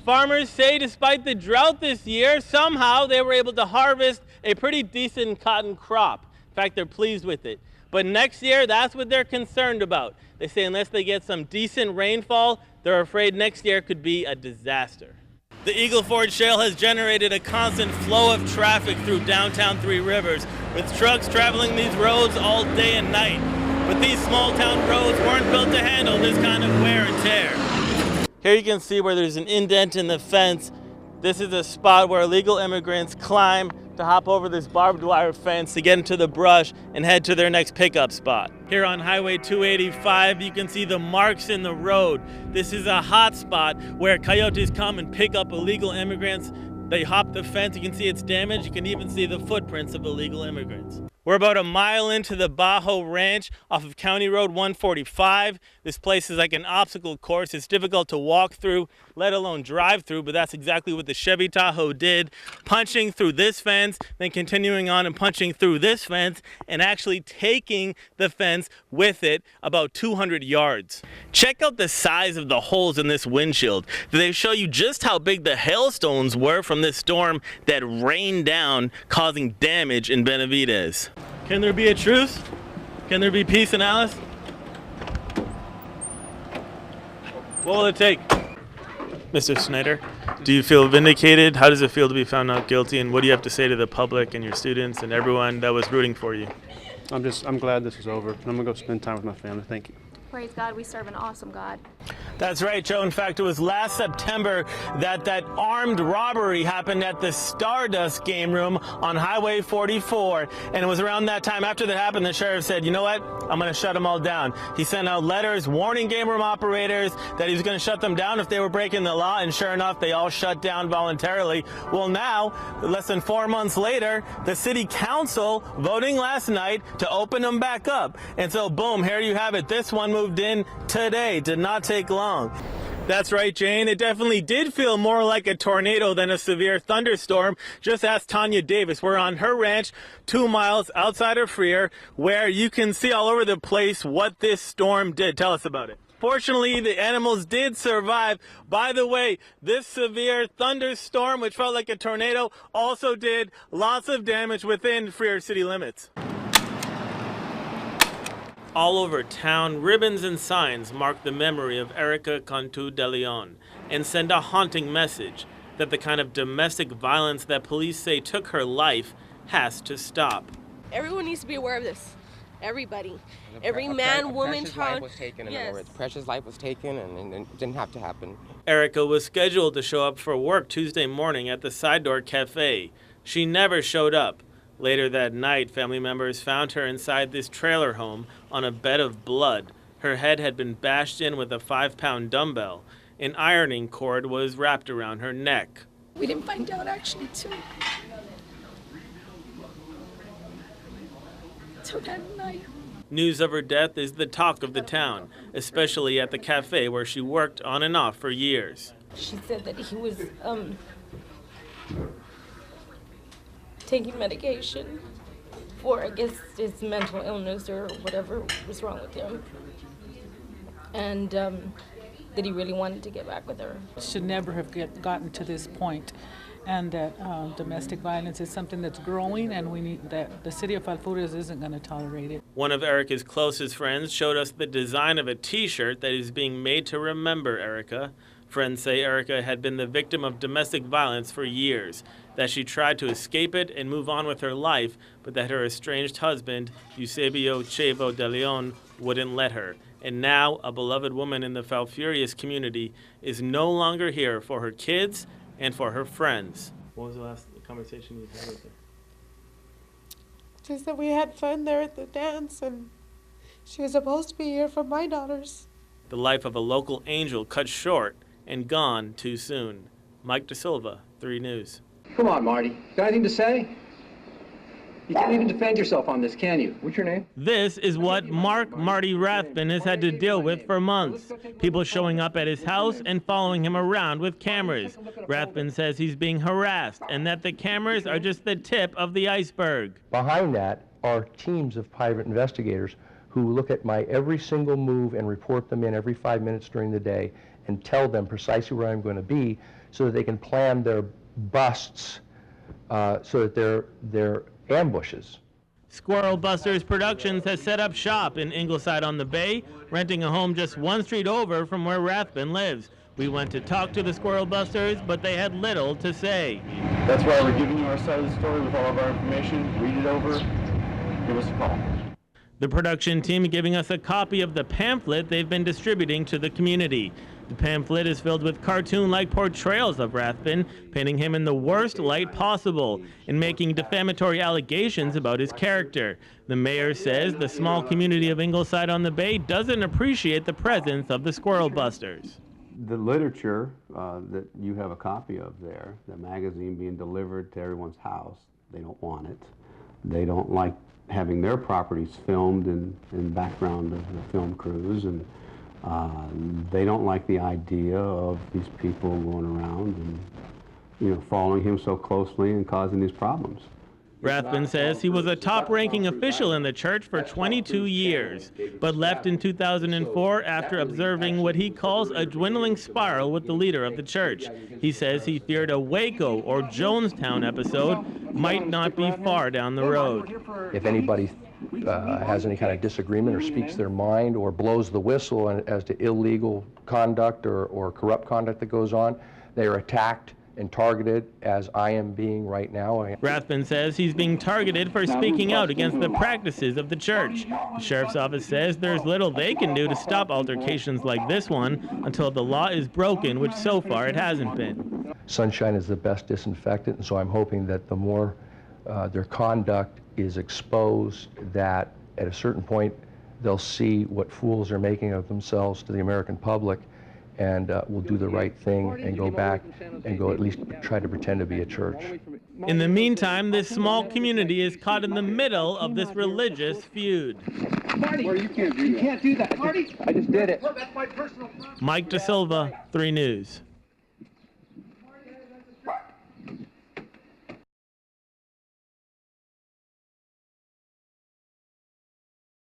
farmers say despite the drought this year, somehow they were able to harvest a pretty decent cotton crop. In fact, they're pleased with it. But next year, that's what they're concerned about. They say unless they get some decent rainfall, they're afraid next year could be a disaster. The Eagle Ford Shale has generated a constant flow of traffic through downtown Three Rivers, with trucks traveling these roads all day and night. But these small town roads weren't built to handle this kind of wear and tear. Here you can see where there's an indent in the fence. This is a spot where illegal immigrants climb to hop over this barbed wire fence to get into the brush and head to their next pickup spot. Here on Highway 285, you can see the marks in the road. This is a hot spot where coyotes come and pick up illegal immigrants. They hop the fence, you can see it's damaged. You can even see the footprints of illegal immigrants. We're about a mile into the Bajo Ranch off of County Road 145. This place is like an obstacle course. It's difficult to walk through, let alone drive through, but that's exactly what the Chevy Tahoe did. Punching through this fence, then continuing on and punching through this fence, and actually taking the fence with it about 200 yards. Check out the size of the holes in this windshield. They show you just how big the hailstones were from this storm that rained down, causing damage in Benavides. Can there be a truce? Can there be peace in Alice? What will it take? Mr. Snyder, do you feel vindicated? How does it feel to be found not guilty? And what do you have to say to the public and your students and everyone that was rooting for you? I'm glad this is over. I'm gonna go spend time with my family. Thank you. Praise God, we serve an awesome God. That's right, Joe. In fact, it was last September that armed robbery happened at the Stardust game room on Highway 44. And it was around that time, after that happened, the sheriff said, you know what, I'm going to shut them all down. He sent out letters warning game room operators that he was going to shut them down if they were breaking the law. And sure enough, they all shut down voluntarily. Well, now, less than 4 months later, the city council voting last night to open them back up. And so, boom, here you have it. This one moved in today. Did not take long. That's right, Jane. It definitely did feel more like a tornado than a severe thunderstorm. Just ask Tanya Davis. We're on her ranch 2 miles outside of Freer, where you can see all over the place what this storm did. Tell us about it. Fortunately, the animals did survive. By the way, this severe thunderstorm, which felt like a tornado, also did lots of damage within Freer city limits. All over town, ribbons and signs mark the memory of Erica Cantu de Leon and send a haunting message that the kind of domestic violence that police say took her life has to stop. Everyone needs to be aware of this. Everybody. Every man, woman, child. Precious life was taken and it didn't have to happen. Erica was scheduled to show up for work Tuesday morning at the Side Door Cafe. She never showed up. Later that night, family members found her inside this trailer home on a bed of blood. Her head had been bashed in with a 5-pound dumbbell. An ironing cord was wrapped around her neck. We didn't find out actually till that night. News of her death is the talk of the town, especially at the cafe where she worked on and off for years. She said that he was taking medication for, I guess, his mental illness or whatever was wrong with him. And that he really wanted to get back with her. Should never have gotten to this point. And that domestic violence is something that's growing, and we need that the city of Alturas isn't going to tolerate it. One of Erica's closest friends showed us the design of a t-shirt that is being made to remember Erica. Friends say Erica had been the victim of domestic violence for years, that she tried to escape it and move on with her life, but that her estranged husband, Eusebio Chevo de Leon, wouldn't let her. And now, a beloved woman in the Falfurrias community is no longer here for her kids and for her friends. What was the last conversation you had with her? Just that we had fun there at the dance, and she was supposed to be here for my daughters. The life of a local angel cut short and gone too soon. Mike De Silva, 3 News. Come on, Marty. Got anything to say? You can't even defend yourself on this, can you? What's your name? This is what Marty Rathbun has had to deal with for months. People showing up at his house and following him around with cameras. Rathbun says he's being harassed and that the cameras are just the tip of the iceberg. Behind that are teams of private investigators who look at my every single move and report them in every 5 minutes during the day and tell them precisely where I'm going to be so that they can plan their busts so that they're ambushes. Squirrel Busters Productions has set up shop in Ingleside on the Bay, renting a home just one street over from where Rathbun lives. We went to talk to the Squirrel Busters, but they had little to say. That's why we're giving you our side of the story with all of our information. Read it over. Give us a call. The production team giving us a copy of the pamphlet they've been distributing to the community. The pamphlet is filled with cartoon-like portrayals of Rathbun, painting him in the worst light possible and making defamatory allegations about his character. The mayor says the small community of Ingleside on the Bay doesn't appreciate the presence of the Squirrel Busters. The literature that you have a copy of there, the magazine being delivered to everyone's house, they don't want it. They don't like having their properties filmed in background of the film crews, and they don't like the idea of these people going around and following him so closely and causing these problems. Rathbun says he was a top-ranking official in the church for 22 years, but left in 2004 after observing what he calls a dwindling spiral with the leader of the church. He says he feared a Waco or Jonestown episode might not be far down the road. If anybody has any kind of disagreement or speaks their mind or blows the whistle as to illegal conduct or corrupt conduct that goes on, they are attacked and targeted, as I am being right now. Rathbun says he's being targeted for speaking out against the practices of the church. The sheriff's office says there's little they can do to stop altercations like this one until the law is broken, which so far it hasn't been. Sunshine is the best disinfectant, and so I'm hoping that the more their conduct is exposed, that at a certain point they'll see what fools they're making of themselves to the American public, and will do the right thing and go back and go at least try to pretend to be a church. In the meantime, this small community is caught in the middle of this religious feud. Marty, you can't do that. Marty, I just did it. Mike Da Silva, 3 News.